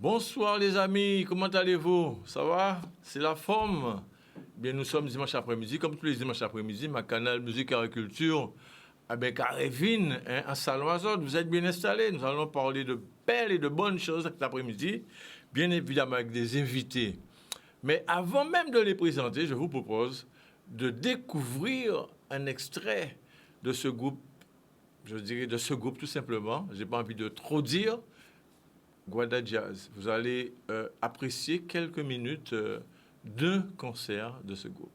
Bonsoir les amis, comment allez-vous? Ça va? C'est la forme? Bien, nous sommes dimanche après-midi, comme tous les dimanches après-midi, ma canal Musique et Agriculture avec Arévine, un salon à Zod. Vous êtes bien installés, nous allons parler de belles et de bonnes choses cet après-midi, bien évidemment avec des invités. Mais avant même de les présenter, je vous propose de découvrir un extrait de ce groupe, je dirais de ce groupe tout simplement, j'ai pas envie de trop dire, Guada Jazz. Vous allez apprécier quelques minutes d'un concert de ce groupe.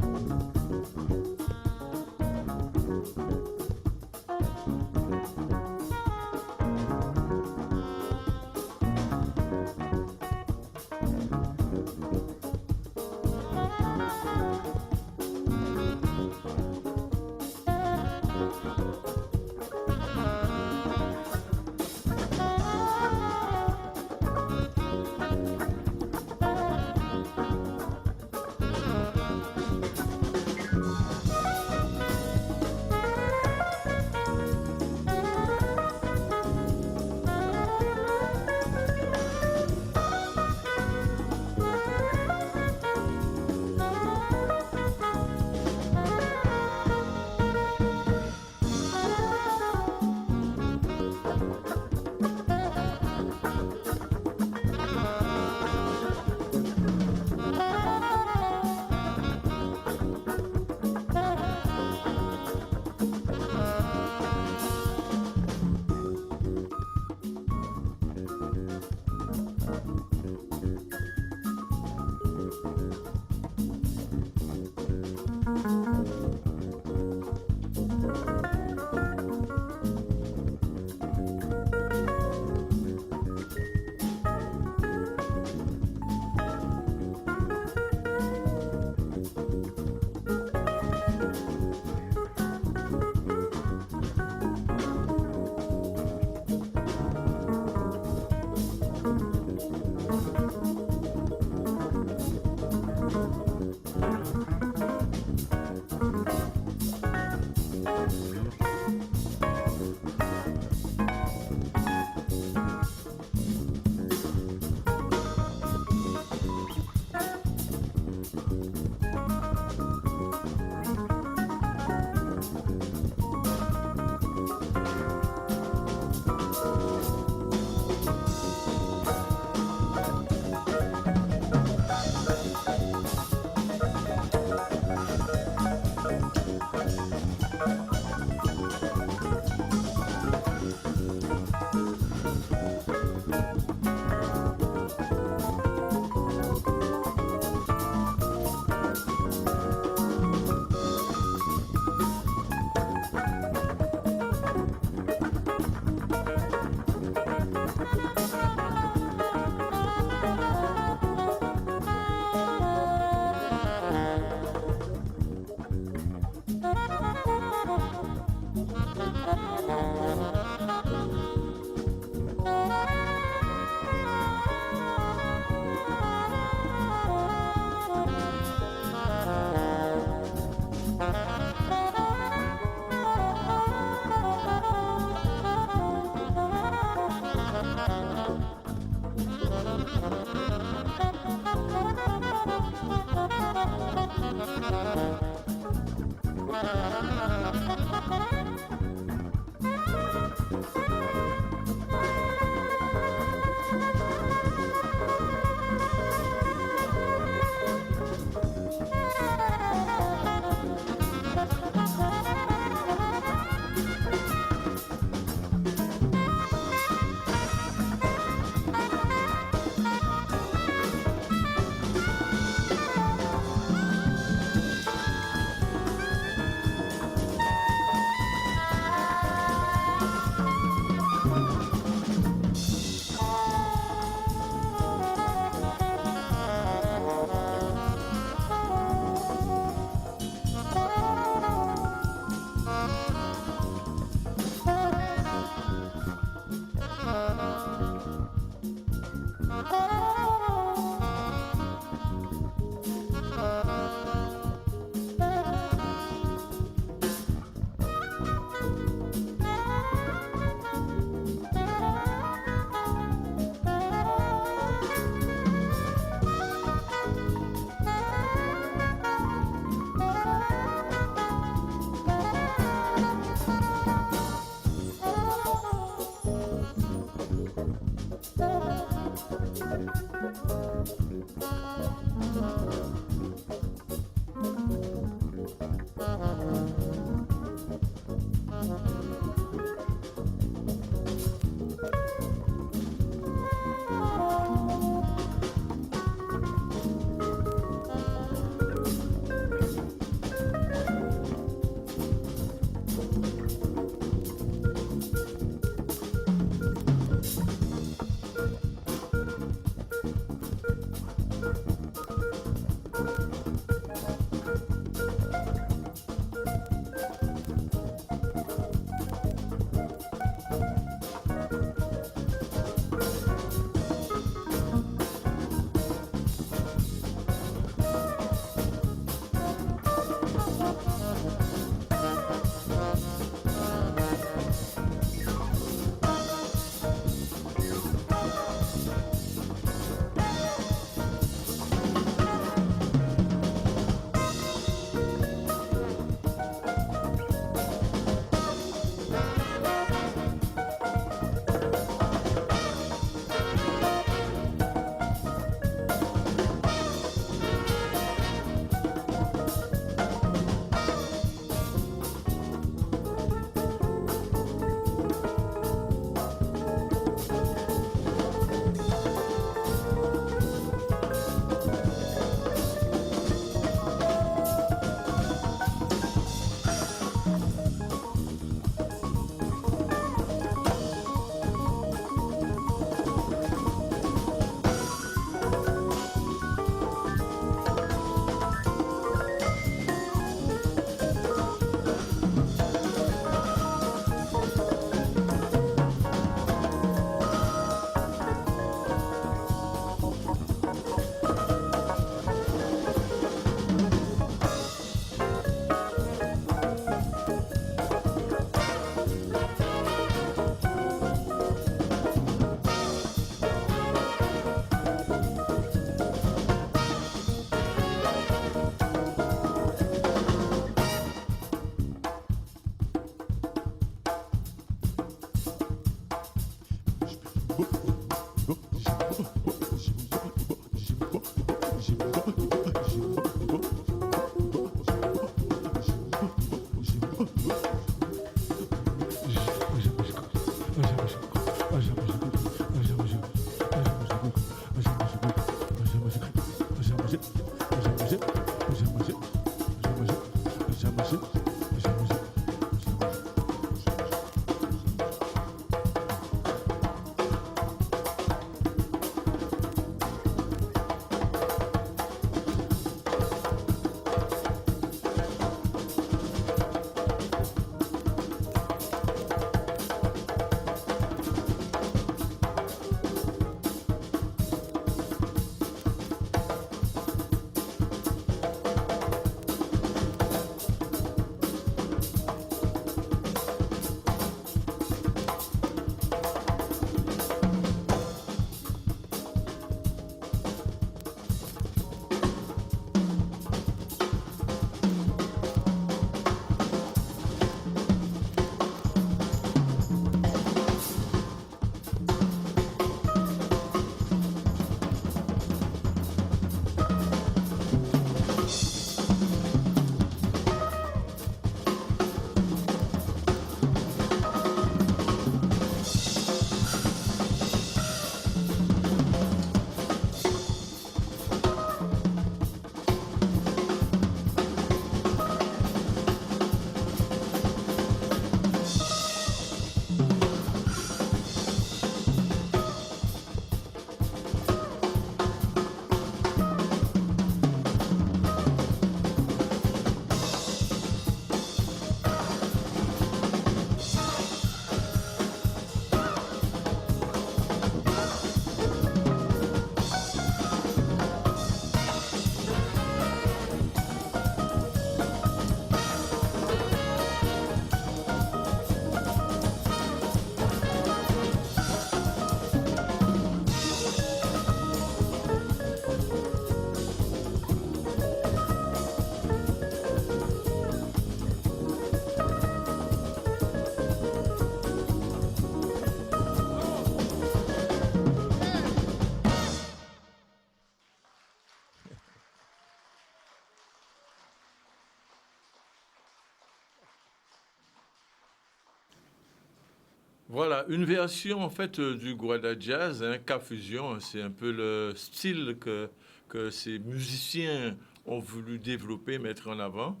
Voilà, une version en fait du Guada Jazz, hein, K-Fusion, c'est un peu le style que ces musiciens ont voulu développer, mettre en avant,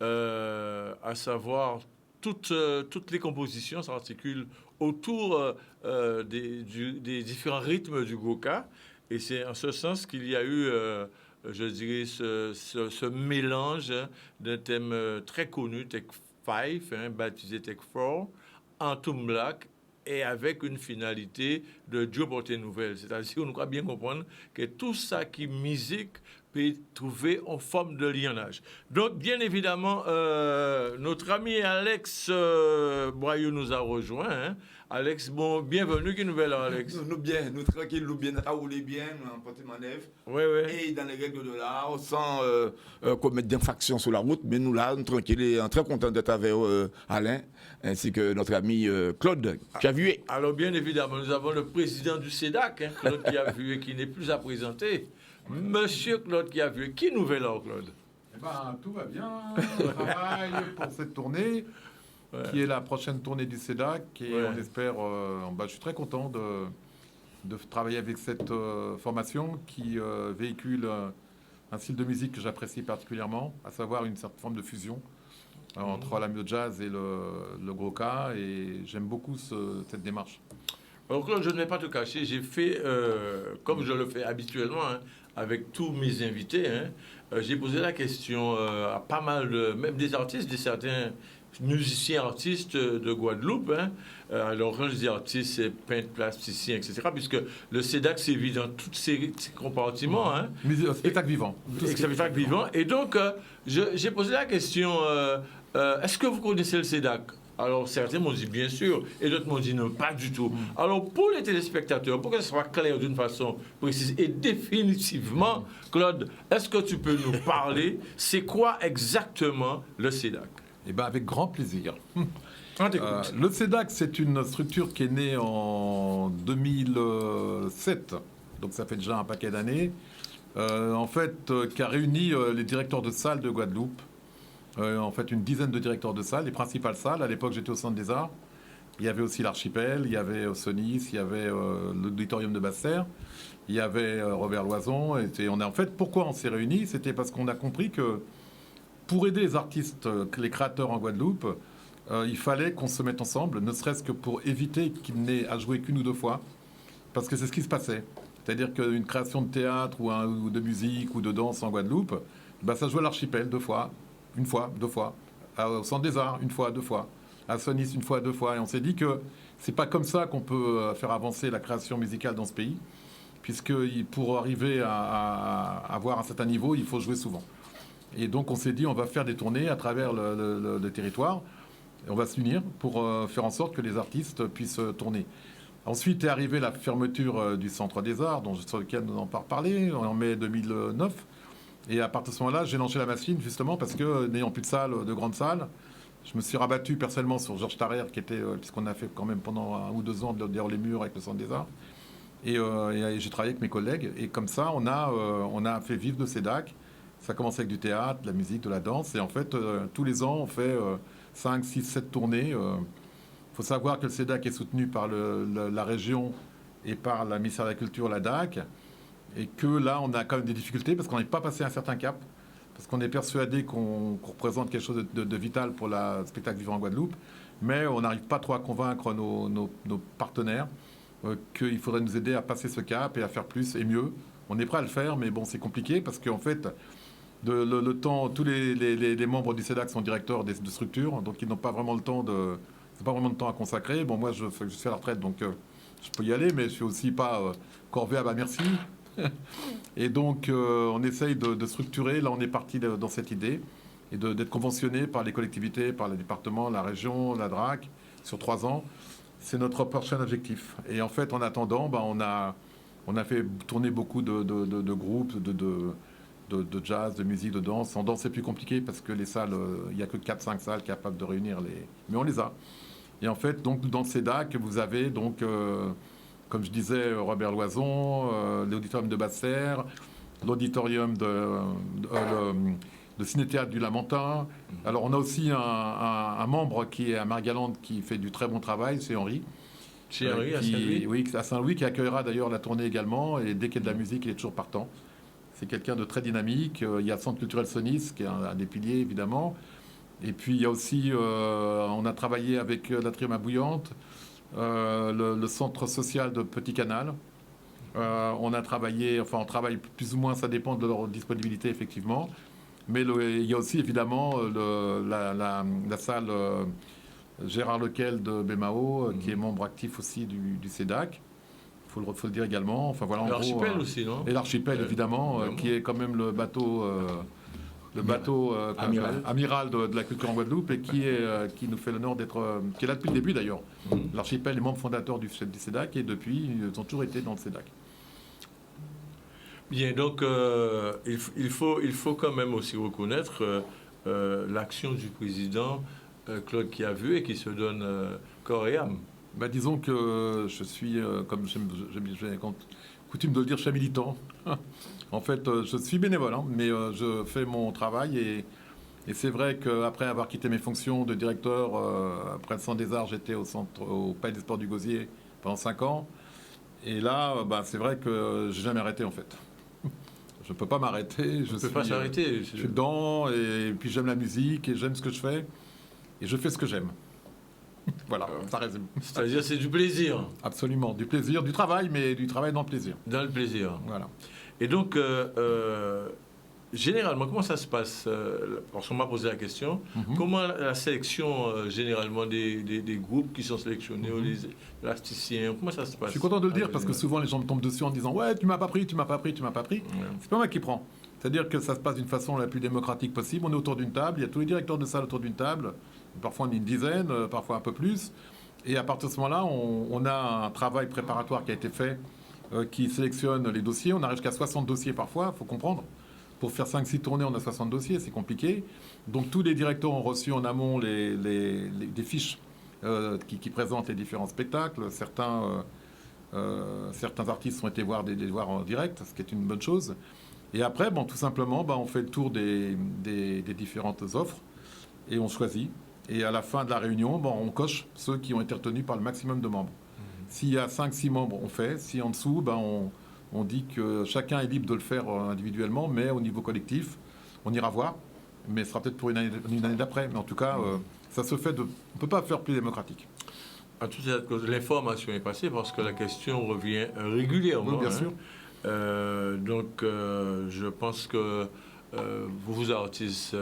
à savoir toutes les compositions s'articulent autour des différents rythmes du Goka, et c'est en ce sens qu'il y a eu, je dirais, ce mélange d'un thème très connu, Tech 5, hein, baptisé Tech 4, en Toum Black et avec une finalité de Dieu porté nouvelle. C'est-à-dire qu'on doit bien comprendre que tout ça qui est musique peut trouver en forme de lionnage. Donc, bien évidemment, notre ami Alex Boyou nous a rejoint. Hein. Alex, bon, bienvenue, qui nouvelle, Alex? Nous bien, nous tranquilles, nous bien, à rouler bien, nous en porte manœuvre. Oui, oui. Et dans les règles de l'art, sans commettre d'infractions sur la route, mais nous là, nous tranquilles et très contents d'être avec Alain, ainsi que notre ami Claude Cavué. Alors, bien évidemment, nous avons le président du CEDAC, hein, Claude Cavué, qui n'est plus à présenter. Monsieur Claude Cavué, qui nouvelle, alors, Claude? Eh ben, tout va bien, on travaille pour cette tournée. Qui est la prochaine tournée du CEDAC. Et on espère... je suis très content de travailler avec cette formation qui véhicule un style de musique que j'apprécie particulièrement, à savoir une certaine forme de fusion entre la musique jazz et le Goka. Et j'aime beaucoup cette démarche. Alors, Claude, je ne vais pas te cacher, j'ai fait, comme je le fais habituellement, hein, avec tous mes invités, hein, j'ai posé la question à pas mal, même des artistes, certains musiciens artistes de Guadeloupe. Hein. Alors, quand je dis artistes, c'est peintres, plasticiens, etc. Puisque le CEDAC sévit dans tous ces compartiments. Hein. Spectacle vivant. Spectacle vivant. Et donc, j'ai posé la question, est-ce que vous connaissez le CEDAC? Alors, certains m'ont dit bien sûr, et d'autres m'ont dit non, pas du tout. Alors, pour les téléspectateurs, pour que ce soit clair d'une façon précise et définitivement, Claude, est-ce que tu peux nous parler, c'est quoi exactement le CEDAC? Eh bien, avec grand plaisir. Le CEDAC, c'est une structure qui est née en 2007, donc ça fait déjà un paquet d'années, qui a réuni les directeurs de salles de Guadeloupe, une dizaine de directeurs de salles, les principales salles. À l'époque, j'étais au Centre des Arts. Il y avait aussi l'Archipel, il y avait Sonis, il y avait l'Auditorium de Basse-Terre, il y avait Robert Loison. En fait, pourquoi on s'est réunis? C'était parce qu'on a compris que pour aider les artistes, les créateurs en Guadeloupe, il fallait qu'on se mette ensemble, ne serait-ce que pour éviter qu'ils n'aient à jouer qu'une ou deux fois. Parce que c'est ce qui se passait. C'est-à-dire qu'une création de théâtre ou de musique ou de danse en Guadeloupe, ça jouait à l'Archipel 2 fois, 1 fois, 2 fois. Au Centre des Arts, 1 fois, 2 fois. À Sonis, 1 fois, 2 fois. Et on s'est dit que c'est pas comme ça qu'on peut faire avancer la création musicale dans ce pays. Puisque pour arriver à avoir un certain niveau, il faut jouer souvent. Et donc on s'est dit, on va faire des tournées à travers le territoire. Et on va s'unir pour faire en sorte que les artistes puissent tourner. Ensuite est arrivée la fermeture du Centre des Arts, sur lequel nous en parlé en mai 2009. Et à partir de ce moment-là, j'ai lancé la machine, justement, parce que n'ayant plus de salle, de grandes salles, je me suis rabattu personnellement sur Georges Tarrer, qui était, puisqu'on a fait quand même pendant 1 ou 2 ans derrière les murs avec le Centre des Arts. Et j'ai travaillé avec mes collègues. Et comme ça, on a fait vivre de CEDAC. Ça a commencé avec du théâtre, de la musique, de la danse. Et en fait, tous les ans, on fait 5, 6, 7 tournées. Il faut savoir que le CEDAC est soutenu par la région et par la ministère de la Culture, la DAC. Et que là, on a quand même des difficultés parce qu'on n'est pas passé un certain cap. Parce qu'on est persuadé qu'on représente quelque chose de vital pour le spectacle vivant en Guadeloupe. Mais on n'arrive pas trop à convaincre nos partenaires qu'il faudrait nous aider à passer ce cap et à faire plus et mieux. On est prêt à le faire, mais bon, c'est compliqué parce qu'en fait, le temps, tous les membres du CEDAC sont directeurs de structures, donc ils n'ont pas vraiment le temps c'est pas vraiment de temps à consacrer. Bon, moi, je suis à la retraite, donc je peux y aller, mais je suis aussi pas corvé à bah merci. Et donc, on essaye de structurer. Là, on est parti dans cette idée et d'être conventionné par les collectivités, par les départements, la région, la DRAC, sur 3 ans. C'est notre prochain objectif. Et en fait, en attendant, on a fait tourner beaucoup de groupes, de jazz, de musique, de danse. En danse, c'est plus compliqué parce que les salles, il n'y a que 4-5 salles capables de réunir les... Mais on les a. Et en fait, donc, dans le CEDAC, vous avez donc, comme je disais, Robert Loison, l'auditorium de Basse-Terre, l'auditorium de Ciné-Théâtre du Lamentin. Alors, on a aussi un membre qui est à Margalande qui fait du très bon travail, c'est Henri. Chez Henri, à Saint-Louis. Oui, à Saint-Louis, qui accueillera d'ailleurs la tournée également. Et dès qu'il y a de la musique, il est toujours partant. C'est quelqu'un de très dynamique. Il y a le Centre culturel Sonis, qui est un des piliers, évidemment. Et puis, il y a aussi, on a travaillé avec la Trioma Bouillante, le centre social de Petit Canal. On travaille plus ou moins, ça dépend de leur disponibilité, effectivement. Mais il y a aussi, évidemment, la salle Gérard Lequel de Bémao, qui est membre actif aussi du CEDAC. Faut le dire également. Enfin, voilà, L'Archipel aussi, non? Et l'Archipel, évidemment, qui est quand même le bateau amiral de la culture en Guadeloupe et qui nous fait l'honneur d'être... qui est là depuis le début, d'ailleurs. L'Archipel est membre fondateur du CEDAC et depuis, ils ont toujours été dans le CEDAC. Bien, donc, il faut quand même aussi reconnaître l'action du président Claude Kiavu et qui se donne corps et âme. Disons que je suis, comme j'ai coutume de le dire, je suis militant. En fait, je suis bénévole, mais je fais mon travail et c'est vrai qu'après avoir quitté mes fonctions de directeur, après le Centre des Arts, j'étais au Palais des Sports du Gosier pendant 5 ans. Et là, c'est vrai que j'ai jamais arrêté en fait. Je ne peux pas m'arrêter. Je ne peux pas s'arrêter. Je suis dedans et puis j'aime la musique et j'aime ce que je fais. Et je fais ce que j'aime. Voilà, ça résume. C'est-à-dire c'est du plaisir. Absolument, du plaisir, du travail, mais du travail dans le plaisir. Dans le plaisir. Voilà. Et donc, généralement, comment ça se passe parce qu'on m'a posé la question. Comment la sélection, généralement, des groupes qui sont sélectionnés, les plasticiens, comment ça se passe? Je suis content de le dire parce que souvent les gens me tombent dessus en disant « Ouais, tu m'as pas pris, tu m'as pas pris, tu m'as pas pris. » C'est pas moi qui prends. C'est-à-dire que ça se passe d'une façon la plus démocratique possible. On est autour d'une table, il y a tous les directeurs de salle autour d'une table. Parfois on est une dizaine, parfois un peu plus. Et à partir de ce moment-là, on a un travail préparatoire qui a été fait, qui sélectionne les dossiers. On arrive jusqu'à 60 dossiers parfois, il faut comprendre. Pour faire 5-6 tournées, on a 60 dossiers, c'est compliqué. Donc tous les directeurs ont reçu en amont des fiches qui présentent les différents spectacles. Certains artistes ont été voir en direct, ce qui est une bonne chose. Et après, tout simplement, on fait le tour des différentes offres et on choisit. Et à la fin de la réunion, on coche ceux qui ont été retenus par le maximum de membres. S'il y a 5-6 membres, on fait. Si en dessous, on dit que chacun est libre de le faire individuellement, mais au niveau collectif, on ira voir. Mais ce sera peut-être pour une année d'après. Mais en tout cas, ça se fait on ne peut pas faire plus démocratique. À toute cette cause, l'information est passée parce que la question revient régulièrement. Oui, bien sûr. Donc, je pense que vous artistes,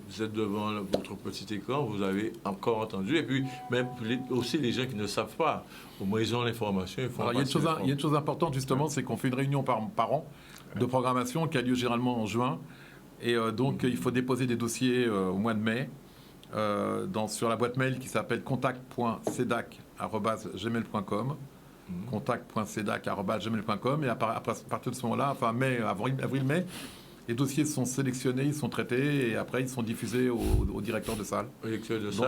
vous êtes devant votre petit écran, vous avez encore entendu. Et puis, même aussi les gens qui ne savent pas, au moins ils ont l'information. Il y a une chose importante, justement, c'est qu'on fait une réunion par an de programmation qui a lieu généralement en juin. Et donc, il faut déposer des dossiers au mois de mai sur la boîte mail qui s'appelle contact.cedac@gmail.com. contact.cedac@gmail.com. Et à partir de ce moment-là, enfin avril-mai, les dossiers sont sélectionnés, ils sont traités et après ils sont diffusés au directeur de salle. Donc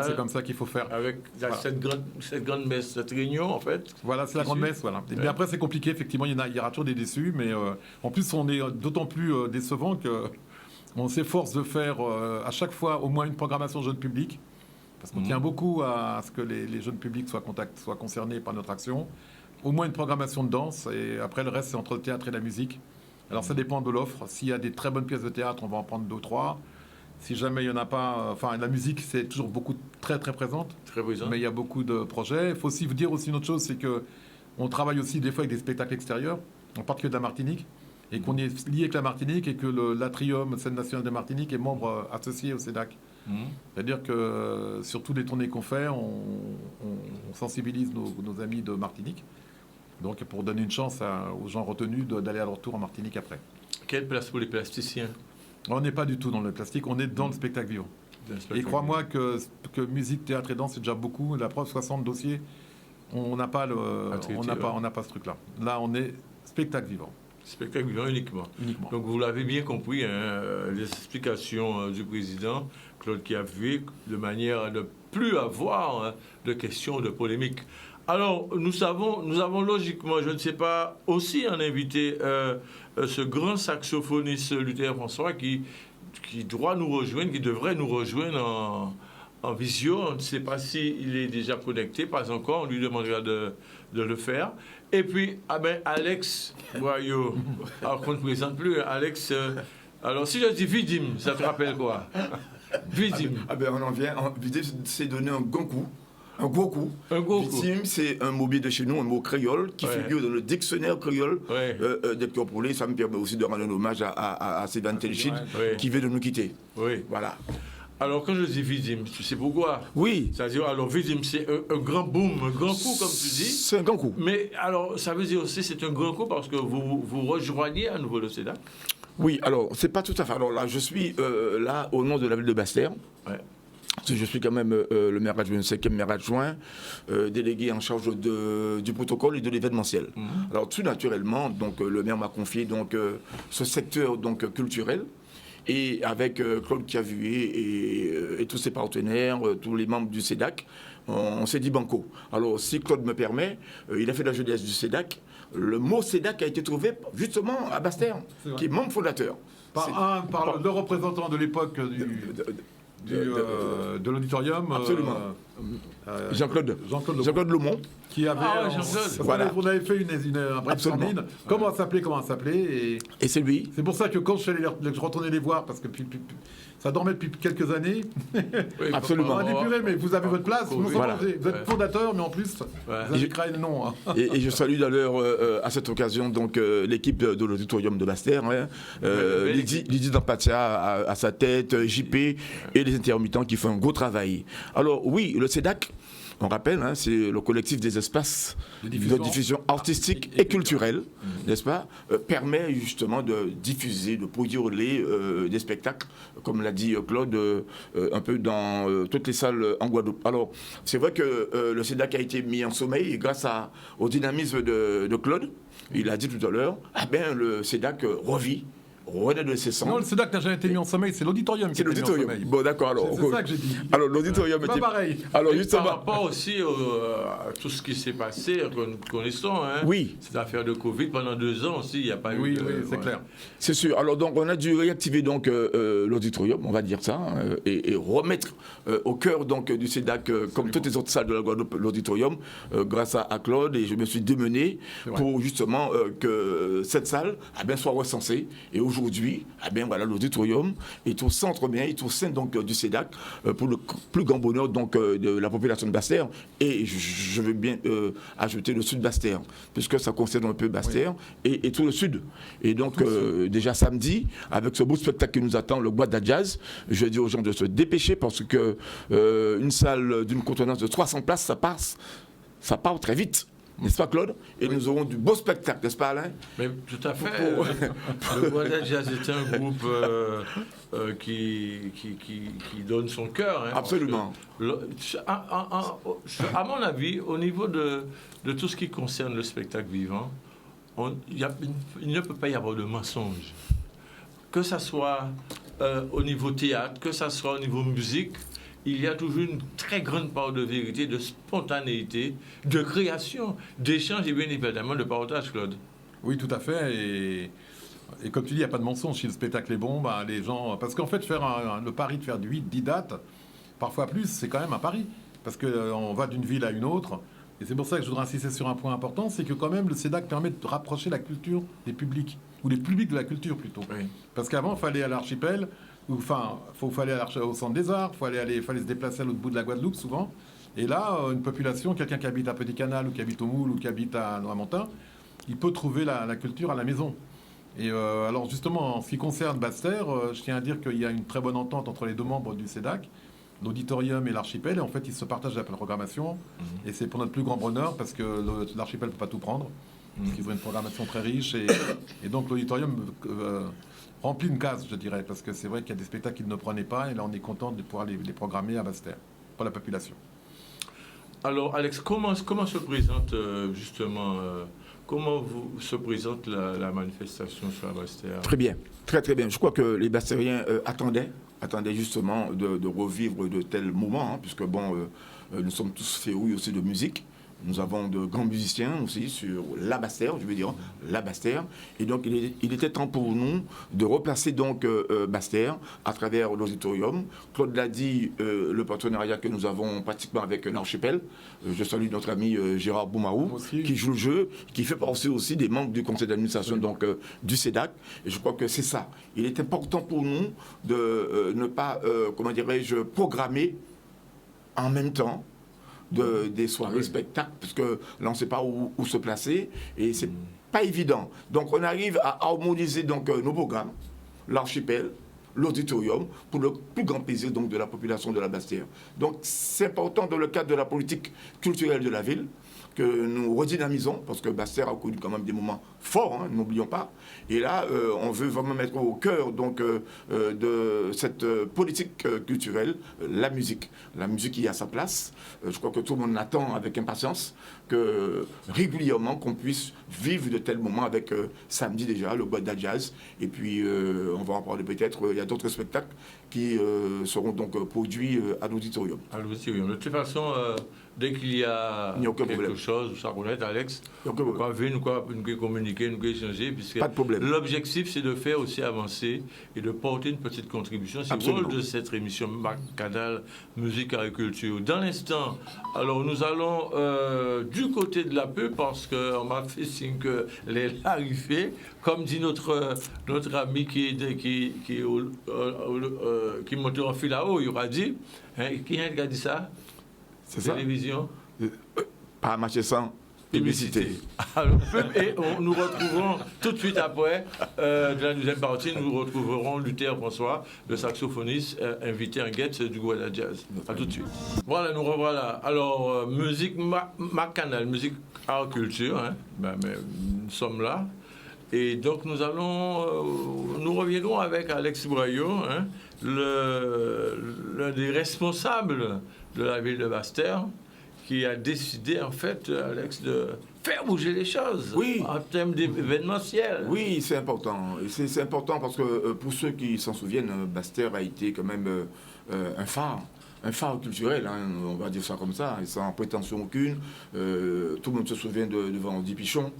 c'est comme ça qu'il faut faire. Avec cette grande messe, cette réunion en fait. Voilà, c'est la grande messe, voilà. Et bien après c'est compliqué, effectivement, il y aura toujours des déçus, mais en plus on est d'autant plus décevant qu'on s'efforce de faire à chaque fois au moins une programmation jeune public, parce qu'on tient beaucoup à ce que les jeunes publics soient concernés par notre action. Au moins une programmation de danse, et après le reste c'est entre le théâtre et la musique. Alors ça dépend de l'offre. S'il y a des très bonnes pièces de théâtre, on va en prendre 2 ou 3. Si jamais il n'y en a pas... Enfin, la musique, c'est toujours très très présente. Très présent. Mais il y a beaucoup de projets. Il faut aussi vous dire aussi une autre chose, c'est qu'on travaille aussi des fois avec des spectacles extérieurs, en particulier de la Martinique, et qu'on est lié avec la Martinique et que l'Atrium, Scène nationale de Martinique, est membre associé au CEDAC. C'est-à-dire que sur tous les tournées qu'on fait, on sensibilise nos amis de Martinique. Donc, pour donner une chance aux gens retenus d'aller à leur tour en Martinique après. Quelle place pour les plasticiens? On n'est pas du tout dans le plastique, on est dans le spectacle vivant. Et crois-moi que musique, théâtre et danse, c'est déjà beaucoup. La preuve, 60 dossiers, on n'a pas ce truc-là. Là, on est spectacle vivant. Spectacle vivant uniquement. Donc, vous l'avez bien compris, les explications du président Claude Kiavué, de manière à ne plus avoir de questions de polémique. Alors, nous avons logiquement, je ne sais pas, aussi un invité, ce grand saxophoniste Luther François qui doit nous rejoindre, qui devrait nous rejoindre en visio. On ne sait pas s'il est déjà connecté, pas encore, on lui demandera de le faire. Et puis, Alex Boyau, alors qu'on ne présente plus, Alex, alors si je dis Vidim, ça te rappelle quoi? Vidim. On en vient, Vidim, c'est donner un grand coup. Un gros coup. Victime, c'est un mot de chez nous, un mot créole, qui figure dans le dictionnaire créole d'Hector Paulet. Ça me permet aussi de rendre un hommage à Sédan Telchid, qui vient de nous quitter. Oui. Voilà. Alors, quand je dis victime, tu sais pourquoi? Oui. C'est-à-dire, alors, victime, c'est un grand boom, un grand coup, comme tu dis. C'est un grand coup. Mais, alors, ça veut dire aussi c'est un grand coup parce que vous rejoignez à nouveau le CEDAC? Oui, alors, c'est pas tout à fait. Alors là, je suis là au nom de la ville de Basse-Terre. Je suis quand même le maire adjoint, le 5e maire adjoint, délégué en charge du protocole et de l'événementiel. Alors tout naturellement, donc, le maire m'a confié donc, ce secteur donc, culturel. Et avec Claude Kiavué et tous ses partenaires, tous les membres du CEDAC, on s'est dit banco. Alors si Claude me permet, il a fait la jeunesse du CEDAC. Le mot CEDAC a été trouvé justement à Basse-Terre, qui est membre fondateur. Par le représentant de l'époque de l'auditorium. Absolument. Jean-Claude Lomont. Qui avait, on avait fait un brainstorming. Comment ça s'appelait et c'est lui. C'est pour ça que quand je retournais les voir, parce que ça dormait depuis quelques années. Absolument. On a dépuré, mais vous avez votre place. Vous êtes fondateur, mais en plus, vous avez créé le nom. Et je salue d'ailleurs à cette occasion donc l'équipe de l'auditorium de Basse-Terre, Lydie Dampatia à sa tête, JP et les intermittents qui font un gros travail. Alors oui, le CEDAC, on rappelle, c'est le collectif des espaces de diffusion artistique et culturelle, n'est-ce pas, permet justement de diffuser, de produire des spectacles, comme l'a dit Claude, un peu dans toutes les salles en Guadeloupe. Alors, c'est vrai que le CEDAC a été mis en sommeil grâce au dynamisme de Claude. Il a dit tout à l'heure, le CEDAC revit renaître de ses cendres. Non, le SEDAC n'a jamais été mis en sommeil, c'est l'auditorium qui a été mis en sommeil. Bon, d'accord, alors. C'est ça que j'ai dit. Alors, l'auditorium était... Pas pareil. Alors, justement. Par rapport aussi à tout ce qui s'est passé, que nous connaissons, hein. Oui. Cette affaire de Covid, pendant 2 ans aussi, il n'y a pas eu. Oui, c'est clair. C'est sûr. Alors, donc, on a dû réactiver donc, l'auditorium, on va dire ça, et remettre au cœur donc, du SEDAC, comme toutes les autres salles de la Guadeloupe, l'auditorium, grâce à Claude, et je me suis démené pour justement que cette salle soit recensée. Et aujourd'hui, voilà, l'auditorium est au centre bien, est au sein donc, du SEDAC, pour le plus grand bonheur donc, de la population de Basse-Terre. Et je veux bien ajouter le sud Basse-Terre, puisque ça concerne un peu Basse-Terre et tout le sud. Et donc, déjà samedi, avec ce beau spectacle qui nous attend, le Guada Jazz, je dis aux gens de se dépêcher parce que une salle d'une contenance de 300 places, ça part très vite. N'est-ce pas, Claude? Et nous aurons du beau spectacle, n'est-ce pas, Alain? Mais tout à fait. Le Guada Jazz est un groupe qui donne son cœur. Hein, absolument. À mon avis, au niveau de tout ce qui concerne le spectacle vivant, il ne peut pas y avoir de mensonge. Que ça soit au niveau théâtre, que ça soit au niveau musique, il y a toujours une très grande part de vérité, de spontanéité, de création, d'échange et bien évidemment de partage, Claude. Oui, tout à fait. Et comme tu dis, il n'y a pas de mensonge. Si le spectacle est bon, les gens... Parce qu'en fait, faire le pari de faire 8-10 dates, parfois plus, c'est quand même un pari. Parce qu'on va d'une ville à une autre. Et c'est pour ça que je voudrais insister sur un point important, c'est que quand même, le SEDAC permet de rapprocher la culture des publics. Ou les publics de la culture, plutôt. Oui. Parce qu'avant, il fallait à l'archipel... Enfin, il fallait aller au centre des arts, il fallait se déplacer à l'autre bout de la Guadeloupe souvent. Et là, une population, quelqu'un qui habite à Petit Canal ou qui habite au Moule ou qui habite à Noirmontin, il peut trouver la culture à la maison. Et alors justement, en ce qui concerne Basse-Terre, je tiens à dire qu'il y a une très bonne entente entre les deux membres du SEDAC, l'auditorium et l'archipel. Et en fait, ils se partagent la programmation. Et c'est pour notre plus grand bonheur parce que l'archipel ne peut pas tout prendre. Parce qu'ils ont une programmation très riche. Et donc l'auditorium... remplit une case, je dirais, parce que c'est vrai qu'il y a des spectacles qu'ils ne prenaient pas, et là on est content de pouvoir les programmer à Basse-Terre, pour la population. Alors Alex, comment se présente justement, se présente la manifestation sur la Basse-Terre? Très bien, très très bien. Je crois que les Basse-Terriens attendaient justement de revivre de tels moments, hein, puisque bon, nous sommes tous férus aussi de musique. Nous avons de grands musiciens aussi sur la Basse-Terre, je veux dire, la Basse-Terre. Et donc, il était temps pour nous de replacer donc Basse-Terre à travers l'auditorium. Claude l'a dit, le partenariat que nous avons pratiquement avec l'archipel. Je salue notre ami Gérard Boumarou, qui joue le jeu, qui fait partie aussi des membres du conseil d'administration donc, du SEDAC. Et je crois que c'est ça. Il est important pour nous de ne pas, comment dirais-je, programmer en même temps des soirées spectacles, parce que là on ne sait pas où se placer et c'est pas évident. Donc on arrive à harmoniser donc nos programmes, l'archipel, l'auditorium, pour le plus grand plaisir donc de la population de la Basse-Terre. Donc c'est important dans le cadre de la politique culturelle de la ville que nous redynamisons, parce que Basse-Terre a connu quand même des moments forts, hein, n'oublions pas. Et là, on veut vraiment mettre au cœur donc, de cette politique culturelle la musique. La musique y a sa place. Je crois que tout le monde attend avec impatience que régulièrement qu'on puisse vivre de tels moments avec samedi déjà, le Guada Jazz. Et puis, on va en parler peut-être, il y a d'autres spectacles qui seront donc produits à l'auditorium. À l'auditorium. De toute façon, dès qu'il y a quelque chose, ça connaît, Alex, nous pouvons communiquer, nous pouvons échanger, puisque l'objectif, c'est de faire aussi avancer et de porter une petite contribution. C'est le rôle de cette émission Canal Musique Agriculture. Dans l'instant, alors nous allons du côté de la pub, parce qu'on m'a fait signe qu'elle est arrivée. Comme dit notre ami qui monte en fil à haut, il aura dit, hein, qui a dit ça? C'est ça. Télévision. Pas marcher sans publicité. Alors, et nous retrouverons tout de suite après, de la deuxième partie, nous retrouverons Luther François, le saxophoniste, invité en guest du Guada Jazz. A tout de suite. Voilà, nous revoilà. Alors, musique Canal, musique art culture, hein. Mais nous sommes là. Et donc nous reviendrons avec Alex Boyau, hein, l'un des responsables de la ville de Basse-Terre, qui a décidé, en fait, Alex, de faire bouger les choses en termes d'événementiel. Oui, c'est important. C'est important parce que pour ceux qui s'en souviennent, Basse-Terre a été quand même un phare culturel, hein, on va dire ça comme ça, et sans prétention aucune. Tout le monde se souvient de Vendredi Pichon.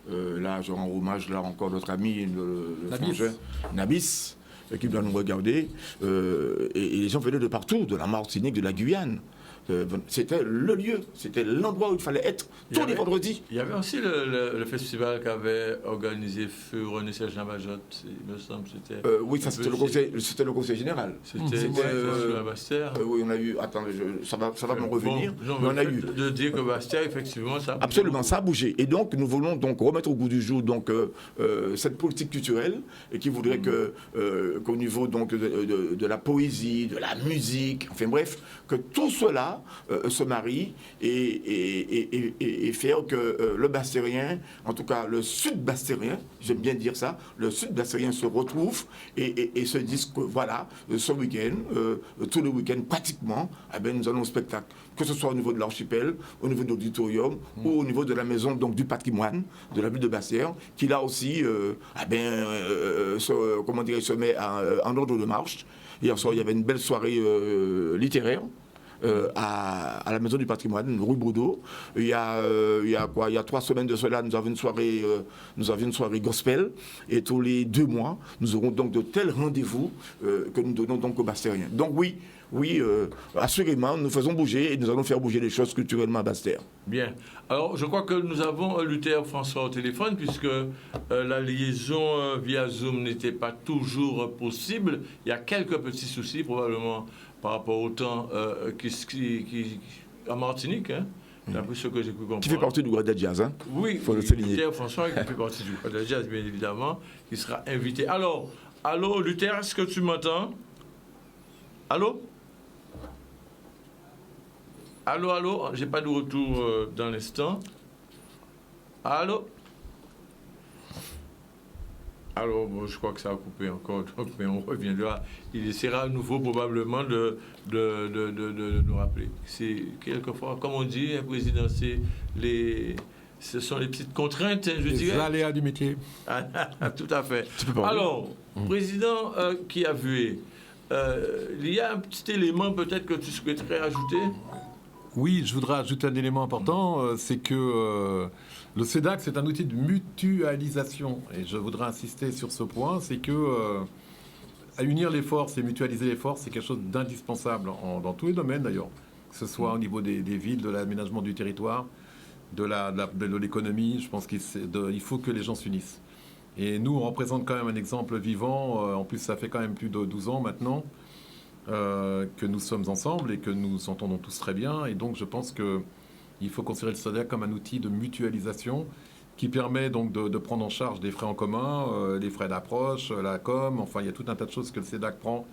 Là, je rends hommage, là encore, notre ami, le frangin Nabis, qui doit nous regarder. Et les gens venaient de partout, de la Martinique, de la Guyane. C'était le lieu, c'était l'endroit où il fallait être tous les vendredis. Il y avait aussi le festival qu'avait organisé Feu René Serge Navajotte, il me semble. Oui, ça c'était le conseil général. C'était la Basse-Terre. Oui, on a eu. Attendez, ça va me revenir. Bon, on a eu. De dire que Basse-Terre, effectivement, ça a bougé. Absolument, ça a bougé. Et donc, nous voulons donc remettre au goût du jour donc, cette politique culturelle et qui voudrait qu'au niveau donc, de la poésie, de la musique, enfin bref, que tout cela se marie et faire que le Bastérien, en tout cas le sud-bastérien, j'aime bien dire ça, le sud-bastérien se retrouve et se disent que voilà, ce week-end, tous les week-ends pratiquement, nous allons au spectacle. Que ce soit au niveau de l'archipel, au niveau de l'auditorium ou au niveau de la maison donc, du patrimoine de la ville de Basse-Terre, qui là aussi se met en ordre de marche. Hier soir, il y avait une belle soirée littéraire. À la Maison du Patrimoine, rue Bourdeau. Il y a 3 semaines de cela, nous avons une soirée gospel. Et tous les 2 mois, nous aurons donc de tels rendez-vous que nous donnons donc aux Bastériens. Donc oui, assurément, nous faisons bouger et nous allons faire bouger les choses culturellement à Basse-Terre. Bien. Alors, je crois que nous avons Luther François au téléphone, puisque la liaison via Zoom n'était pas toujours possible. Il y a quelques petits soucis, probablement, par rapport au temps en Martinique, hein, d'après ce que j'ai pu comprendre. Qui fait partie du Guada Jazz, hein? Oui, faut le souligner. Luther François, qui fait partie du Guada Jazz, bien évidemment, qui sera invité. Alors, allô, Luther, est-ce que tu m'entends? Allô? Allô, j'ai pas de retour dans l'instant. Allô? Alors, bon, je crois que ça a coupé encore, donc, mais on reviendra. Il essaiera à nouveau probablement de nous rappeler. C'est quelquefois, comme on dit, un président, ce sont les petites contraintes, je dirais. Les aléas du métier. Tout à fait. Alors, président qui a vu, il y a un petit élément peut-être que tu souhaiterais ajouter? Oui, je voudrais ajouter un élément important, c'est que le CEDAC, c'est un outil de mutualisation. Et je voudrais insister sur ce point, c'est que à unir les forces et mutualiser les forces, c'est quelque chose d'indispensable dans tous les domaines d'ailleurs, que ce soit au niveau des villes, de l'aménagement du territoire, de l'économie. Je pense qu'il faut que les gens s'unissent. Et nous, on représente quand même un exemple vivant. En plus, ça fait quand même plus de 12 ans maintenant que nous sommes ensemble et que nous entendons tous très bien. Et donc, je pense qu'il faut considérer le SEDAC comme un outil de mutualisation qui permet donc de prendre en charge des frais en commun, les frais d'approche, la com. Enfin, il y a tout un tas de choses que le SEDAC prend.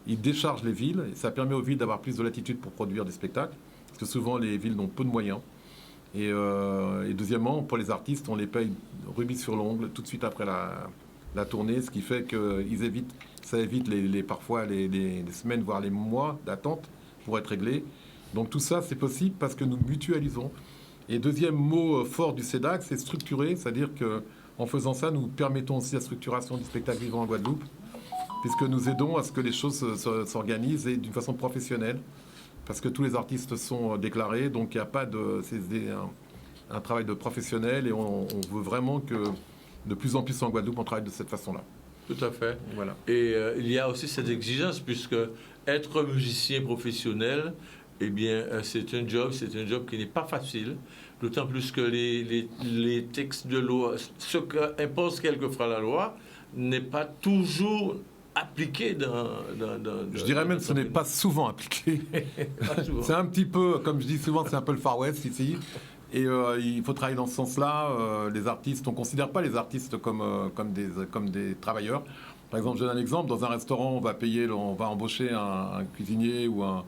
Il décharge les villes et ça permet aux villes d'avoir plus de latitude pour produire des spectacles. Parce que souvent, les villes n'ont peu de moyens. Et deuxièmement, pour les artistes, on les paye rubis sur l'ongle tout de suite après la tournée, ce qui fait que ça évite parfois les semaines, voire les mois d'attente pour être réglé. Donc tout ça, c'est possible parce que nous mutualisons. Et deuxième mot fort du CEDAC, c'est structurer, c'est-à-dire qu'en faisant ça, nous permettons aussi la structuration du spectacle vivant en Guadeloupe, puisque nous aidons à ce que les choses s'organisent et d'une façon professionnelle, parce que tous les artistes sont déclarés, donc il n'y a pas c'est un travail de professionnel et on veut vraiment que de plus en plus en Guadeloupe, on travaille de cette façon-là. Tout à fait. Voilà. Et il y a aussi cette exigence, puisque être musicien professionnel, eh bien, c'est un job qui n'est pas facile, d'autant plus que les textes de loi, ce qu'impose quelquefois la loi, n'est pas toujours appliqué je dirais même que ce n'est pas souvent appliqué. C'est un petit peu, comme je dis souvent, c'est un peu le Far West ici. Et il faut travailler dans ce sens-là. Les artistes, on ne considère pas les artistes comme des travailleurs. Par exemple, je donne un exemple. Dans un restaurant, on va embaucher un cuisinier ou un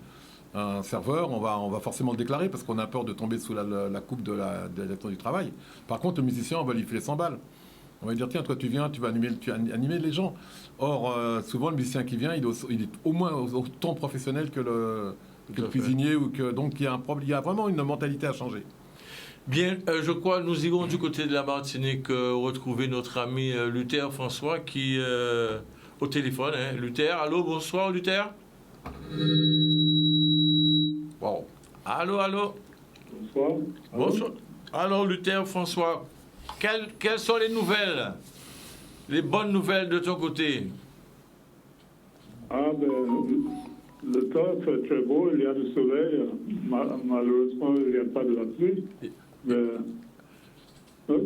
serveur. On va forcément le déclarer parce qu'on a peur de tomber sous la coupe de la direction du travail. Par contre, le musicien, on va lui filer 100 balles. On va lui dire, tiens, toi, tu viens, tu vas animer les gens. Or, souvent, le musicien qui vient, il est au moins autant professionnel que que le cuisinier ou que donc il y a vraiment une mentalité à changer. Bien, je crois que nous irons du côté de la Martinique retrouver notre ami Luther François qui au téléphone. Hein. Luther, allô, bonsoir Luther. Wow. Allô, allô. Bonsoir. Bonsoir. Alors Luther François, quelles sont les nouvelles, les bonnes nouvelles de ton côté? Ah ben, le temps fait très beau, il y a du soleil. Malheureusement, il n'y a pas de la pluie. Mais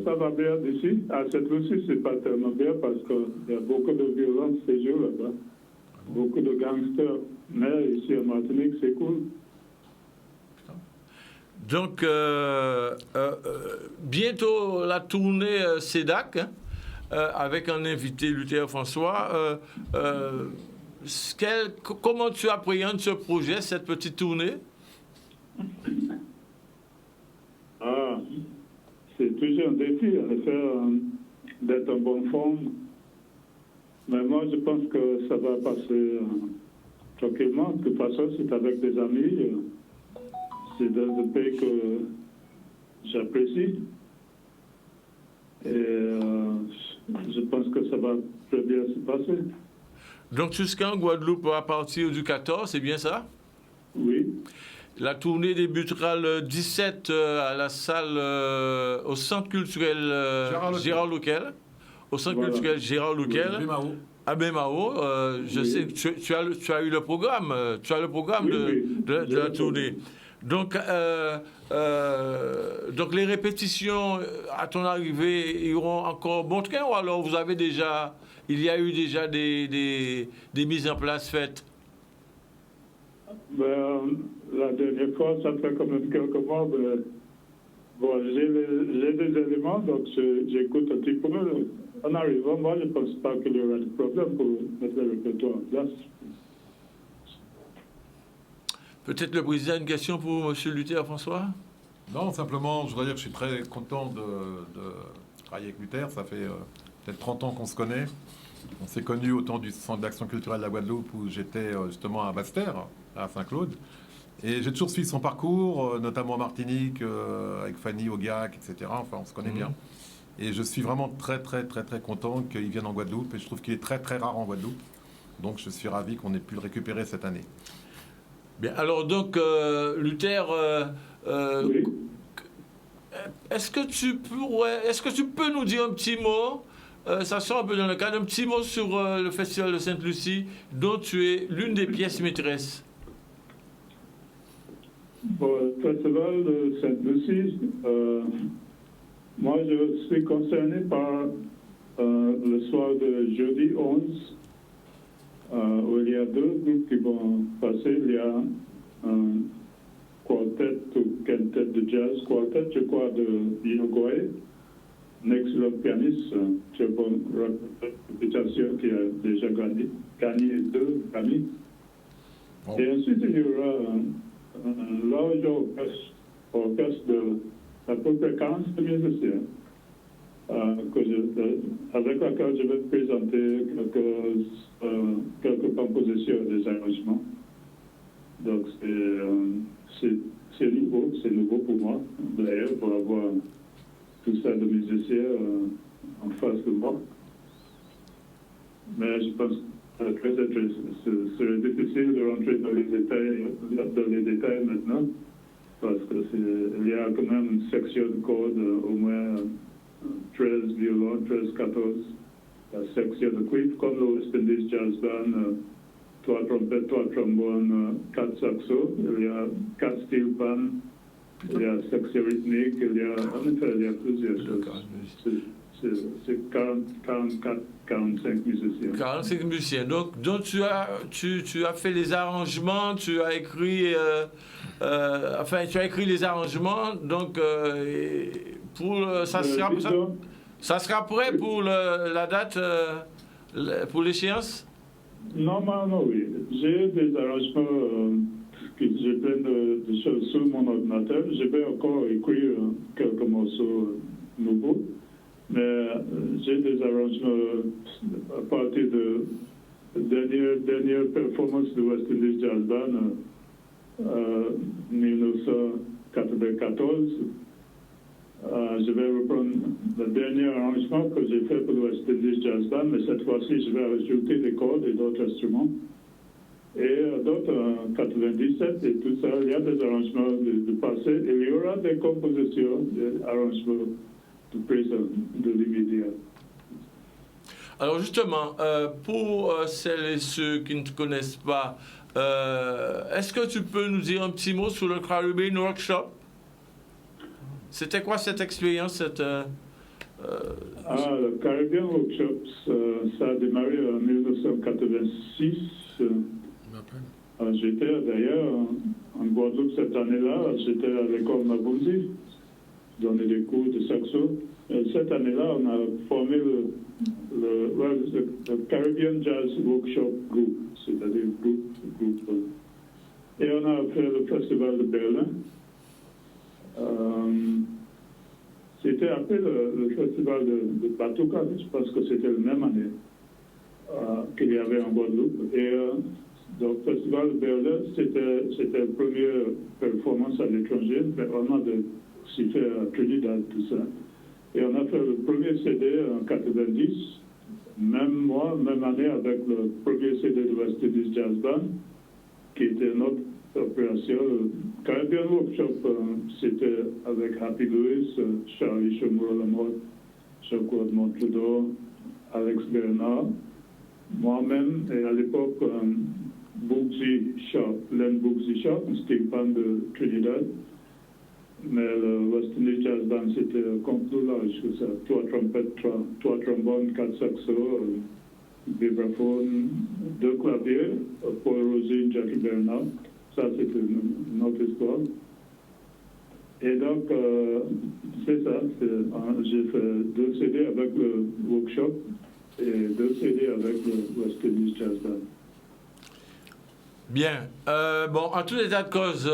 ça va bien d'ici. À Sainte-Lucie, c'est pas tellement bien parce qu'il y a beaucoup de violence ces jours là-bas. Beaucoup de gangsters. Mais ici à Martinique, c'est cool. Donc, bientôt la tournée CEDAC, hein, avec un invité, Luther François. Comment tu appréhendes ce projet, cette petite tournée? Ah, c'est toujours un défi, en effet, d'être en bonne forme. Mais moi, je pense que ça va passer tranquillement. De toute façon, c'est avec des amis. C'est dans un pays que j'apprécie. Et je pense que ça va très bien se passer. Donc, jusqu'en Guadeloupe à partir du 14, c'est bien ça? Oui. La tournée débutera le 17 à la salle, au centre culturel Gérard Louquel. Au centre culturel Gérard Louquel. À Bémao. Je sais que tu as eu le programme. Tu as le programme de la tournée. Donc les répétitions à ton arrivée iront encore bon train ou alors il y a eu déjà des mises en place faites? Ben, la dernière fois, ça fait quand même quelques mois. Ben, bon, j'ai des éléments, donc j'écoute un petit peu. En arrivant, moi, je ne pense pas qu'il y aura de problème pour mettre le répertoire en place. Peut-être le président a une question pour M. Luther François? Non, simplement, je voudrais dire que je suis très content de travailler avec Luther. Ça fait peut-être 30 ans qu'on se connaît. On s'est connus au temps du Centre d'action culturelle de la Guadeloupe où j'étais justement à Basse-Terre, à Saint-Claude. Et j'ai toujours suivi son parcours, notamment en Martinique, avec Fanny Augac, etc. Enfin, on se connaît bien. Et je suis vraiment très, très, très, très content qu'il vienne en Guadeloupe. Et je trouve qu'il est très, très rare en Guadeloupe. Donc, je suis ravi qu'on ait pu le récupérer cette année. Bien, alors donc, Luther, Oui. est-ce que tu peux nous dire un petit mot, ça sort un peu dans le cadre, un petit mot sur le Festival de Sainte-Lucie, dont tu es l'une des pièces maîtresses? Bon, le Festival de Sainte-Lucie, moi je suis concerné par le soir de jeudi 11, où il y a deux groupes qui vont passer. Il y a un quartet ou quintet de jazz, quartet, je crois, de Uruguay, un excellent pianiste, très bonne réputation qui a déjà gagné 2 Grammy. Oh. Et ensuite, il y aura un large orchestre de à peu près 40 musiciens avec laquelle je vais présenter quelques compositions des arrangements. Donc c'est nouveau pour moi, d'ailleurs, pour avoir tout ça de musiciens en face de moi. Mais je pense que ce serait difficile de rentrer dans les détails maintenant, parce qu'il y a quand même une section de cordes, au moins 13 violons, 13, 14, la section de cuivre, comme le West Indies Jazz Band, 3 trompettes, 3 trombones, 4 saxos, il y a 4 steel bands, il y a section rythmique, il y a plusieurs choses. C'est 44, 45 musiciens. 45 musiciens. Donc tu as fait les arrangements, tu as écrit, les arrangements, donc ça sera prêt pour la date, pour l'échéance? Normalement, oui. J'ai des arrangements j'ai plein de choses sur mon ordinateur. Je vais encore écrire quelques morceaux nouveaux. Mais j'ai des arrangements à partir de dernière performance du West Indies Jazz Band. 1994. Je vais reprendre le dernier arrangement que j'ai fait pour le West Indies Jazz Band, mais cette fois-ci, je vais ajouter des cordes et d'autres instruments. Et d'autres, en 97 et tout ça, il y a des arrangements du passé et il y aura des compositions, des arrangements du présent, de l'immédiat. Alors justement, pour celles et ceux qui ne te connaissent pas, est-ce que tu peux nous dire un petit mot sur le Caribbean Workshop? C'était quoi cette expérience le Caribbean Workshop, ça a démarré en 1986. J'étais d'ailleurs en Guadeloupe cette année-là, j'étais à l'école Mabouzi, je donnais des cours de saxo. Et cette année-là, on a formé le Caribbean Jazz Workshop Group, c'est-à-dire groupe. Et on a fait le festival de Berlin. C'était après le festival de Batuka, je pense que c'était la même année qu'il y avait en Guadeloupe. Et donc, le festival de Berlin, c'était la première performance à l'étranger, mais on a aussi fait à Trinidad, tout ça. Et on a fait le premier CD en 90, même mois, même année, avec le premier CD de West Indies Jazz Band, qui était notre opération. Le Caribbean Workshop, c'était avec Happy Lewis, Charlie Chomuro-Lamotte, Jacques Montrudeau, Alex Bernard, moi-même, et à l'époque, Bugsy Sharp, Len Bugsy Sharp, un steel band de Trinidad. Mais le West Indies Jazz Band, c'était comme plus large que ça. 3 trompettes, 3 trombones, 4 saxos, vibraphone, 2 claviers, Paul Rosine, Jackie Bernard. Ça, c'était notre histoire. Et donc, c'est ça. J'ai fait 2 CD avec le workshop et 2 CD avec le West Indies Jazz Band. Bien. Bon, en tout état de cause,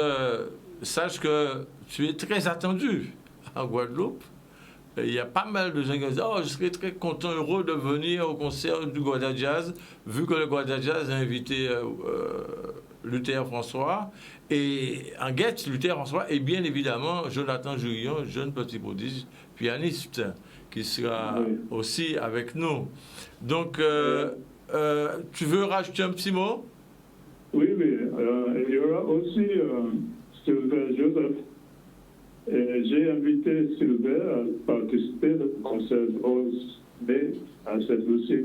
sache que tu es très attendu en Guadeloupe. Il y a pas mal de gens qui disent « Oh, je serais très content, heureux de venir au concert du Guada Jazz, vu que le Guada Jazz a invité Luther François. » Et en guette, Luther François et bien évidemment Jonathan Jourillon, jeune petit prodige, pianiste, qui sera aussi avec nous. Donc, tu veux rajouter un petit mot? Oui, il y aura aussi Sylvain Joseph. Et j'ai invité Sylvain à participer au concert 11 mai à cette Lucie.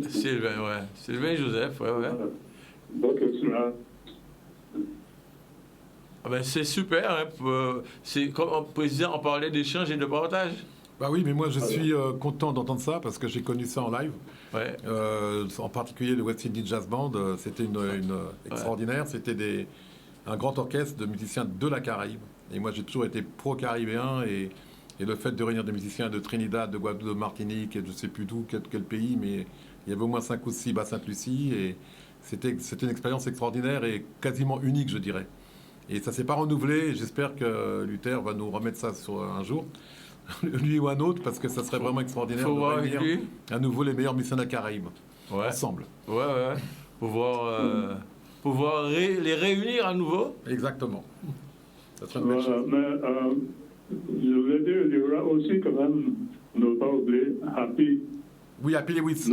Sylvain, ouais. Sylvain Joseph, ouais. Donc, il sera. Ah ben, c'est super. Hein, c'est comme en président, on parlait d'échange et de partage. Bah oui, mais moi je suis content d'entendre ça parce que j'ai connu ça en live. Ouais. En particulier le West Indies Jazz Band, c'était une extraordinaire. C'était un grand orchestre de musiciens de la Caraïbe. Et moi j'ai toujours été pro-caribéen et le fait de réunir des musiciens de Trinidad, de Guadeloupe, de Martinique, et je ne sais plus d'où, quel pays, mais il y avait au moins 5 ou 6 à Sainte-Lucie et c'était une expérience extraordinaire et quasiment unique, je dirais. Et ça ne s'est pas renouvelé. J'espère que Luther va nous remettre ça sur un jour. Lui ou un autre, parce que ça serait vraiment extraordinaire de réunir à nouveau les meilleurs musiciens de la Caraïbe, ensemble. Ouais. Pouvoir les réunir à nouveau. Exactement. Ça serait une belle chose. Mais je voulais dire, il y aura aussi quand même, on ne va pas oublier, Happy. Oui, Happy Lewis.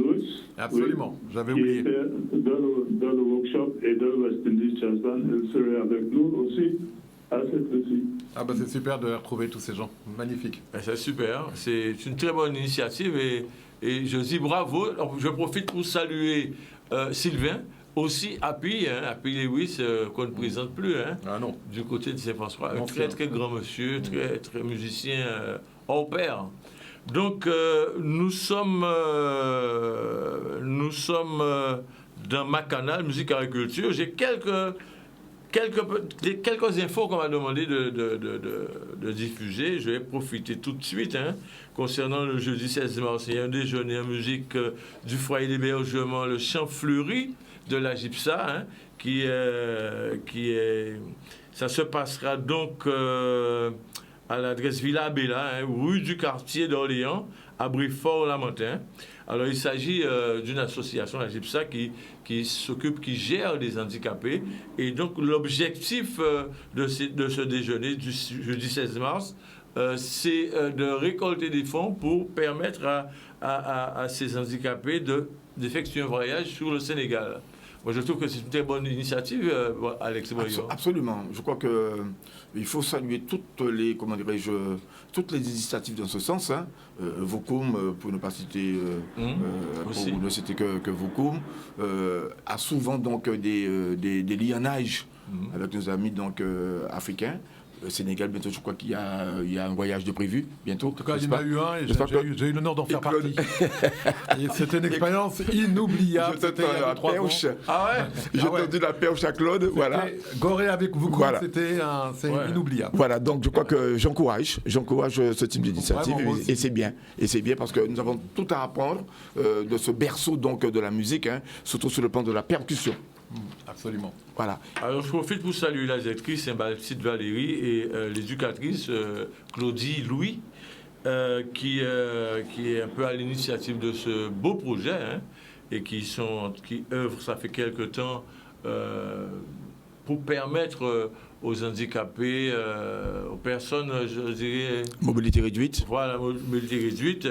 Absolument, j'avais oublié. Qui était dans le workshop et dans le West Indies Jazz Band, il serait avec nous aussi. Ah bah c'est super de retrouver tous ces gens, magnifique. C'est super, c'est une très bonne initiative et je dis bravo. Je profite pour saluer Sylvain, aussi Happy Lewis qu'on ne présente plus, du côté de Saint-François, un très grand monsieur, très musicien hors pair. Donc nous sommes dans ma canal Musique Agriculture. J'ai quelques infos qu'on m'a demandé de diffuser. Je vais profiter tout de suite concernant le jeudi 16 mars. Il y a un déjeuner en musique du foyer d'hébergement Le Champ Fleuri de la Gypsa, ça se passera donc à l'adresse Villa Bella, rue du Quartier d'Orléans, à Brifort-Lamentin. Alors, il s'agit d'une association, la GIPSA, qui s'occupe, qui gère les handicapés. Et donc, l'objectif de ce déjeuner du jeudi 16 mars, c'est de récolter des fonds pour permettre à ces handicapés d'effectuer un voyage sur le Sénégal. Moi, je trouve que c'est une très bonne initiative, Alex Boyon. Absolument. Je crois qu'il faut saluer toutes les initiatives dans ce sens. Hein. Vocoum, pour ne pas citer, pour ne citer que Vocoum, a souvent donc des lianages avec nos amis donc, africains. Sénégal, bientôt, je crois qu'il y a un voyage de prévu, bientôt. En tout cas, il y en a eu un et j'ai eu l'honneur d'en faire partie. Et c'était une expérience inoubliable. Je t'ai tendu la perche. Ah ouais? J'ai tendu la perche à Claude, voilà. Gorée avec vous, voilà. C'est inoubliable. Voilà, donc je crois que j'encourage ce type d'initiative et c'est bien. Et c'est bien parce que nous avons tout à apprendre de ce berceau donc, de la musique, hein, surtout sur le plan de la percussion. Absolument. Voilà. Alors, je profite pour saluer la directrice Saint-Baptiste Valérie et l'éducatrice Claudie Louis, qui est un peu à l'initiative de ce beau projet, hein, et qui œuvrent, ça fait quelque temps, pour permettre aux handicapés, aux personnes, je dirais... Mobilité réduite. Voilà, mobilité réduite,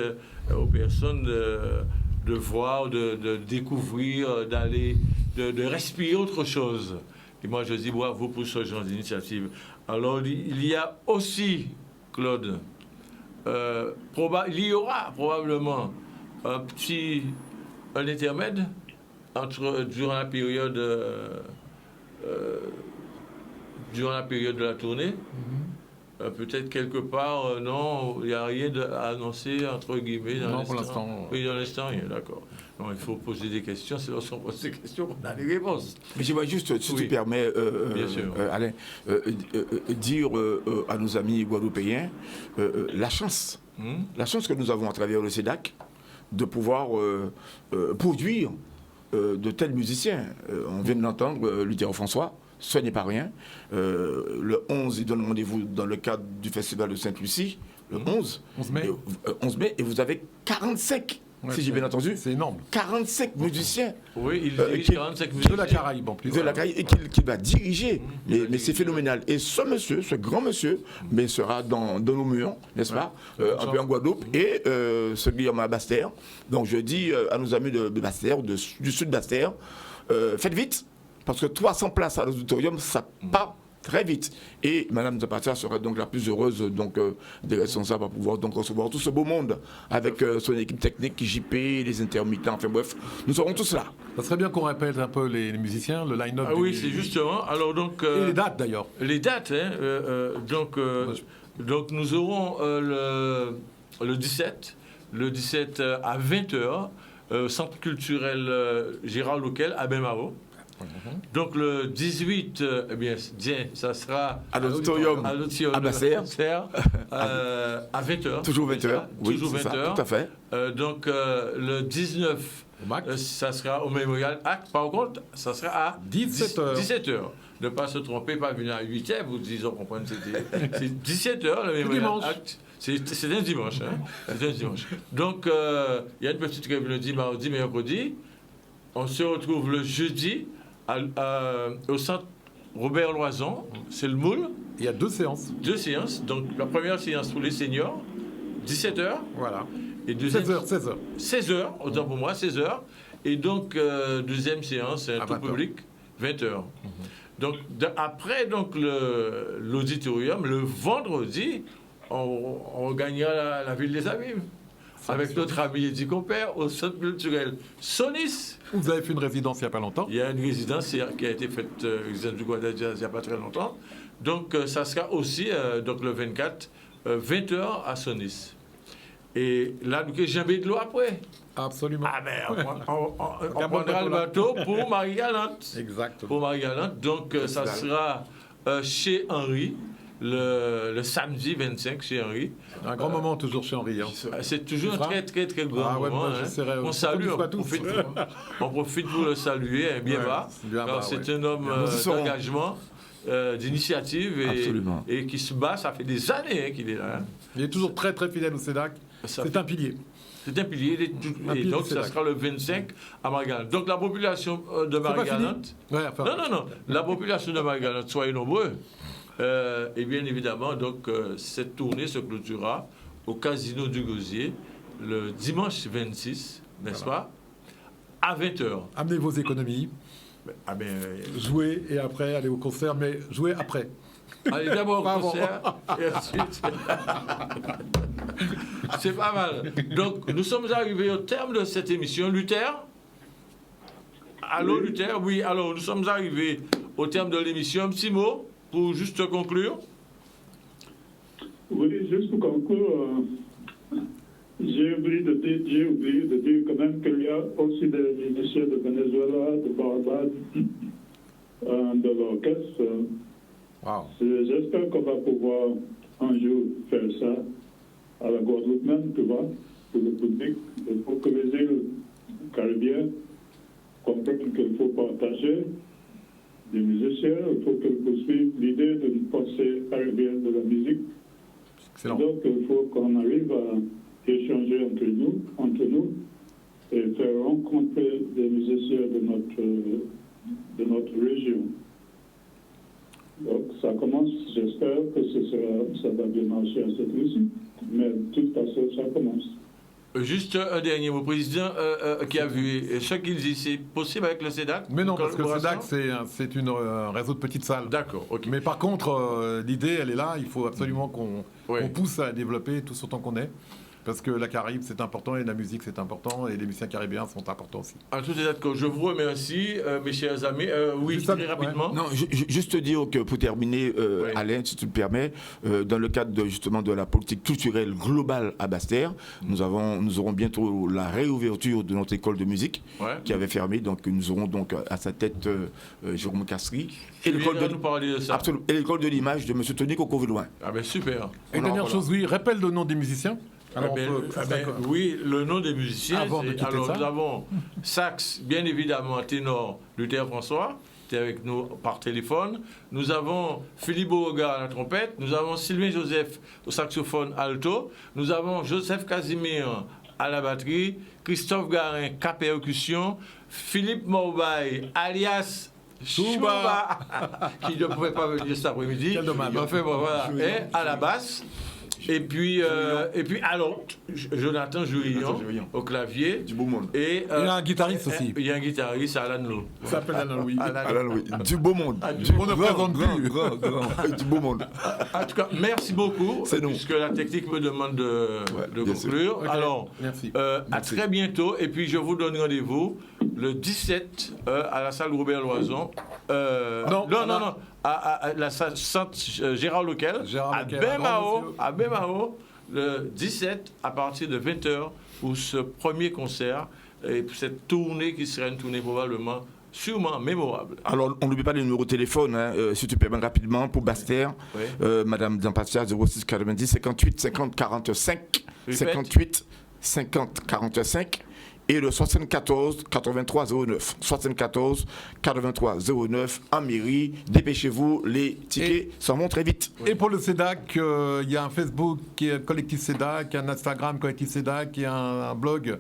aux personnes de voir, de découvrir, d'aller... De respirer autre chose. Et moi, je dis bravo pour ce genre d'initiative. Alors, il y a aussi, Claude, il y aura probablement un intermède durant la période de la tournée. Peut-être quelque part, non, il n'y a rien à annoncer, entre guillemets, dans non, pour l'instant. Oui, dans l'instant, rien, d'accord. Non, il faut poser des questions, c'est lorsqu'on pose des questions qu'on a les réponses. Mais je vais juste, si tu permets, Alain, dire à nos amis guadeloupéens la chance que nous avons à travers le CEDAC de pouvoir produire de tels musiciens. On vient de l'entendre, Luther François. Ce n'est pas rien. Le 11, il donne rendez-vous dans le cadre du festival de Sainte-Lucie, le 11 mai, et vous avez 45, si j'ai bien entendu. C'est énorme. 45 musiciens. Oui, il dirige 45 musiciens. De la Caraïbe, en plus. De la Caraïbe, et qu'il va diriger. Mais c'est phénoménal. Et ce grand monsieur, mais sera dans nos murs, n'est-ce pas, un peu en Guadeloupe, et ce Guillaume à Basse-Terre. Donc je dis à nos amis de Basse-Terre, du sud de Basse-Terre, faites vite. Parce que 300 places à l'auditorium, ça part très vite. Et Mme Zapata sera donc la plus heureuse donc, des responsables à pouvoir donc recevoir tout ce beau monde avec son équipe technique, JP, les intermittents, enfin bref, nous serons tous là. Ça serait bien qu'on répète un peu les musiciens, le line-up. Ah oui, c'est justement. Alors donc, et les dates d'ailleurs. Les dates, hein, donc nous aurons le 17 à 20h, Centre culturel Gérard Louquel à Bain-Mahault. Donc le 18, eh bien, ça sera à l'auditorium à Basse-Terre à 20h. Toujours 20h, oui, toujours 20h. Ça, tout à fait. Donc le 19, ça sera au Mémorial Act. Par contre, ça sera à 17h. 17h. Ne pas se tromper, pas venir à 8h, vous disons comprendre, c'est 17h le Mémorial Act. C'est un dimanche. Hein? C'est un dimanche. Donc il y a une petite grève lundi, mardi, mercredi. On se retrouve le jeudi au centre Robert Loison, c'est le Moule. Il y a 2 séances. 2 séances. Donc la première séance pour les seniors, 17h. Voilà. Et deuxième, 16h. 16h, autant pour moi, 16h. Et donc deuxième séance, tout public, 20h. Donc après donc, l'auditorium, le vendredi, on gagnera la ville des Abîmes. Avec notre ami Eddie Compère au centre culturel Sonis. Vous avez fait une résidence il n'y a pas longtemps. Il y a une résidence qui a été faite résidence du Guadeloupe il n'y a pas très longtemps. Donc ça sera aussi donc le 24, 20h à Sonis. Et là, nous avons jamais de l'eau après. Absolument. Ah ben, on prendra le bateau pour Marie-Galante. Exactement. Pour Marie-Galante. Donc ça sera chez Henri. Le samedi 25 chez Henri. Un grand moment toujours chez Henri. Hein. C'est toujours un très grand moment. On salue, on profite pour le saluer, bien bas. C'est un homme d'engagement, d'initiative et qui se bat. Ça fait des années qu'il est là. Il est toujours très très fidèle au CEDAC. C'est un pilier. C'est un pilier. Et donc, ça sera le 25 à Marie-Galante. Donc, la population de Marie-Galante... Non. La population de Marie-Galante, soyez nombreux. Et bien évidemment, donc, cette tournée se clôturera au Casino du Gosier le dimanche 26, n'est-ce pas, à 20h. Amenez vos économies. Jouez et après, allez au concert, mais jouez après. Allez d'abord au concert et ensuite... C'est pas mal. Donc, nous sommes arrivés au terme de cette émission. Luther? Allô, oui. Luther? Oui, alors, nous sommes arrivés au terme de l'émission. Un petit mot pour juste conclure. Oui, juste pour conclure, j'ai oublié de dire quand même qu'il y a aussi des musiciens de Venezuela, de Barbade, de l'orchestre. Wow. J'espère qu'on va pouvoir un jour faire ça à la Guadeloupe même, tu vois, pour le public, pour que les îles caribéennes comprennent qu'il faut partager des musiciens, il faut qu'ils poursuivent l'idée d'une pensée caribéenne de la musique. Excellent. Donc il faut qu'on arrive à échanger entre nous et faire rencontrer des musiciens de notre région. Donc ça commence, j'espère que ça va bien marcher à cette musique, mais de toute façon ça commence. Juste un dernier mot, président, qui a vu ce qu'il dit, c'est possible avec le CEDAC? Mais non, parce que le CEDAC, c'est un réseau de petites salles. D'accord, ok. Mais par contre, l'idée, elle est là, il faut absolument qu'on pousse à développer tout autant qu'on est. Parce que la Caraïbe, c'est important, et la musique, c'est important, et les musiciens caribéens sont importants aussi. En tout état de cause, je vous remercie, mes chers amis. Oui, très rapidement. Non, juste dire que pour terminer, Alain, si tu le permets, dans le cadre justement de la politique culturelle globale à Basse-Terre, nous aurons bientôt la réouverture de notre école de musique qui avait fermé. Donc nous aurons donc à sa tête Jérôme Castry. Et l'école de nous parler de ça. Absolument. Et l'école de l'image de M. Tony Coco-Villouin. Ah ben super. Et dernière chose, oui, répète le nom des musiciens. Alors, oui, le nom des musiciens. Alors, nous avons sax, bien évidemment, ténor Luther François, qui est avec nous par téléphone. Nous avons Philippe Beauregard à la trompette. Nous avons Sylvain Joseph au saxophone alto. Nous avons Joseph Casimir à la batterie. Christophe Garin, à percussion. Philippe Morbaye, alias Chouba, qui ne pouvait pas venir cet après-midi. Quel dommage. Enfin, bon, voilà. Et à la basse. Et puis alors, Jonathan Jourillon au clavier. Du beau monde. Et, il y a un guitariste aussi. Il y a un guitariste, Alan Lowe. Il s'appelle Alan Louis. Alan Louis. Du beau monde. On ne présente plus. Du beau monde. En tout cas, merci beaucoup. C'est nous. Puisque la technique me demande de conclure. Okay. Alors, merci. À très bientôt. Et puis, je vous donne rendez-vous le 17 à la salle Robert Loison. Non. À la salle Gérard Lequel. À Bemao, le 17 à partir de 20h pour ce premier concert et pour cette tournée qui sera une tournée probablement sûrement mémorable. Alors, on n'oublie pas les numéros de téléphone, si tu permets rapidement, pour Basse-Terre, Madame Dampatia, 06 90 58 50 45, 58 50 45, et le 74 83 09. 74 83 09 en mairie. Dépêchez-vous, les tickets s'en vont très vite. Et pour le CEDAC, il y a un Facebook qui est Collectif CEDAC, un Instagram Collectif CEDAC, et un blog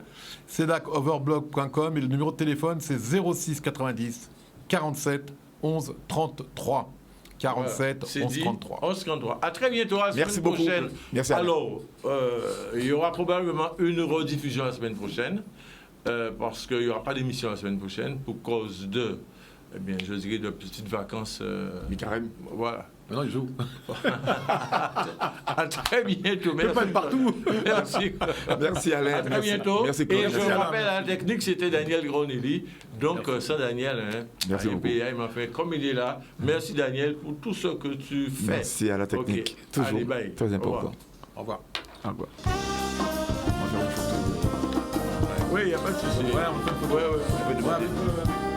cedacoverblog.com, et le numéro de téléphone c'est 06 90 47 11 33. 47 11 33. 11 33. À très bientôt, à la semaine prochaine. Merci. Alors, il y aura probablement une rediffusion la semaine prochaine. Parce qu'il n'y aura pas d'émission la semaine prochaine pour cause de, je dirais, de petites vacances. Mi-carême. Voilà. Maintenant, il joue. À très bientôt. Merci. Pas partout. Merci. Merci Alain. À très bientôt. Merci, et je rappelle à la technique, c'était Daniel Gronelli. Donc, sans Daniel, merci beaucoup. il m'a fait comme il est là. Merci Daniel pour tout ce que tu fais. Merci à la technique. Okay. Toujours. Allez, bye. Très important. Au revoir. Au revoir. Oui, il n'y a pas de souci. Ouais, on fait une photo. Ouais.